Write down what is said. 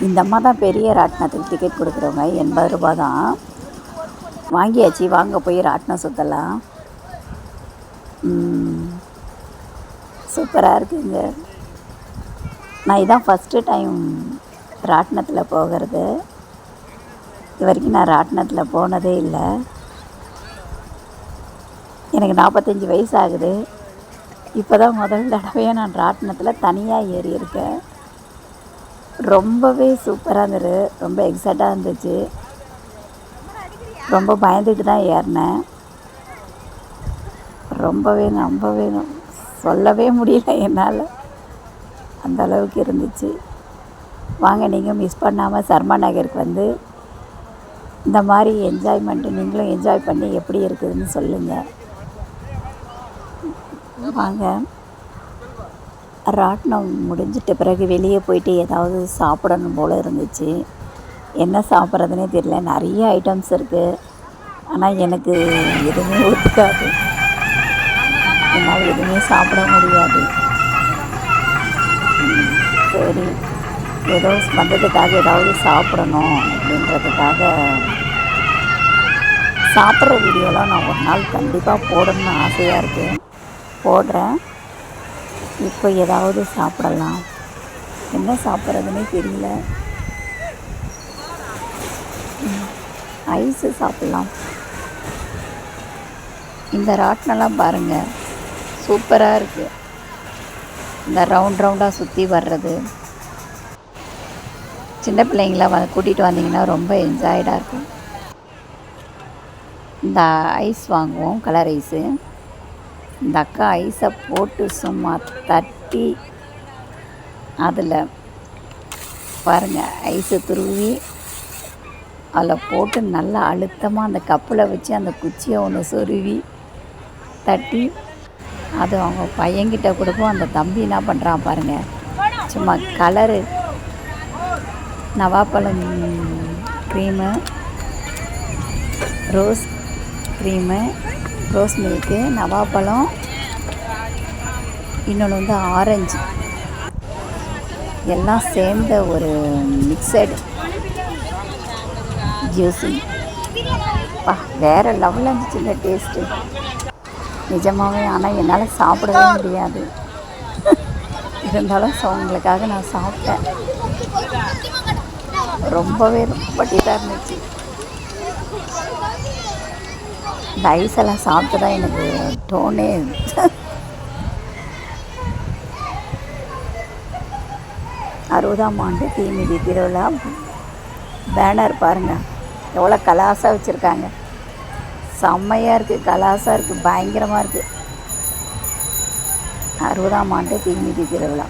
இந்த அம்மா தான் பெரிய ராட்டினத்துக்கு டிக்கெட் கொடுக்குறவங்க. 80 ரூபா தான். வாங்கியாச்சு, வாங்க போய் ராட்டினம் சுற்றலாம். சூப்பராக இருக்குங்க. நான் இதான் ஃபஸ்ட்டு டைம் ராட்டினத்தில் போகிறது. இது வரைக்கும் நான் ராட்டினத்தில் போனதே இல்லை. எனக்கு 45 வயசு ஆகுது. இப்போ தான் முதல் தடவையாக நான் ராட்டினத்தில் தனியாக ஏறி இருக்கேன். ரொம்பவே சூப்பராக இருந்தது. ரொம்ப எக்ஸைட்டாக இருந்துச்சு. ரொம்ப பயந்துட்டு தான் ஏறினேன். ரொம்பவே சொல்லவே முடியல என்னால், அந்த அளவுக்கு இருந்துச்சு. வாங்க நீங்கள் மிஸ் பண்ணாமல் சர்மா நகருக்கு வந்து இந்த மாதிரி என்ஜாய்மெண்ட்டு நீங்களும் என்ஜாய் பண்ணி எப்படி இருக்குதுன்னு சொல்லுங்கள். வாங்க. ராட்டினம் முடிஞ்சிட்ட பிறகு வெளியே போயிட்டு ஏதாவது சாப்பிடணும் போல் இருந்துச்சு. என்ன சாப்பிட்றதுனே தெரியல. நிறைய ஐட்டம்ஸ் இருக்குது. ஆனால் எனக்கு எதுவுமே ஒத்துக்காது. என்னால் எதுவுமே சாப்பிட முடியாது. சரி, ஏதோ வந்ததுக்காக ஏதாவது சாப்பிடணும் அப்படின்றதுக்காக சாப்பிட்ற வீடியோலாம் நான் ஒரு நாள் கண்டிப்பாக போடணும்னு ஆசையாக இருக்குது. போடுறேன். இப்போ ஏதாவது சாப்பிடலாம். என்ன சாப்பிட்றதுனே தெரியல. ஐஸு சாப்பிட்லாம். இந்த ராட்டினெல்லாம் பாருங்கள், சூப்பராக இருக்குது. இந்த ரவுண்டாக சுற்றி வர்றது. சின்ன பிள்ளைங்கள கூட்டிகிட்டு வந்தீங்கன்னா ரொம்ப என்ஜாய்டாக இருக்கும். இந்த ஐஸ் வாங்குவோம், கலர் ஐஸு. இந்த அக்கா ஐஸை போட்டு சும்மா தட்டி அதில் பாருங்கள், ஐஸை துருவி அதில் போட்டு நல்லா அழுத்தமாக அந்த கப்பில் வச்சு அந்த குச்சியை ஒன்று சொருவி தட்டி அது அவங்க பையன்கிட்ட கொடுப்போம். அந்த தம்பி என்ன பண்ணுறான் பாருங்கள், சும்மா கலரு நவாப்பழம் cream, rose cream, rose milk, நவாப்பழம், இன்னொன்று வந்து ஆரஞ்சு, எல்லாம் சேர்ந்த ஒரு மிக்சடு ஜூஸிங். வேறு லெவலில் இருந்துச்சுங்க டேஸ்ட்டு நிஜமாகவே. ஆனால் என்னால் சாப்பிடவே முடியாது. இருந்தாலும் உங்களுக்காக நான் சாப்பிட்டேன். ரொம்பவே டேஸ்டாக இருந்துச்சு. இந்த ஐஸெல்லாம் சாப்பிட்டு தான் எனக்கு டோனே 60ஆம் ஆண்டு தீமிதி திருவிழா பேனர் பாருங்கள், எவ்வளோ கலாசாக வச்சுருக்காங்க. செம்மையாக இருக்குது, கலாசாக இருக்குது, பயங்கரமாக இருக்குது. 60ஆம் ஆண்டு தீமிதி திருவிழா.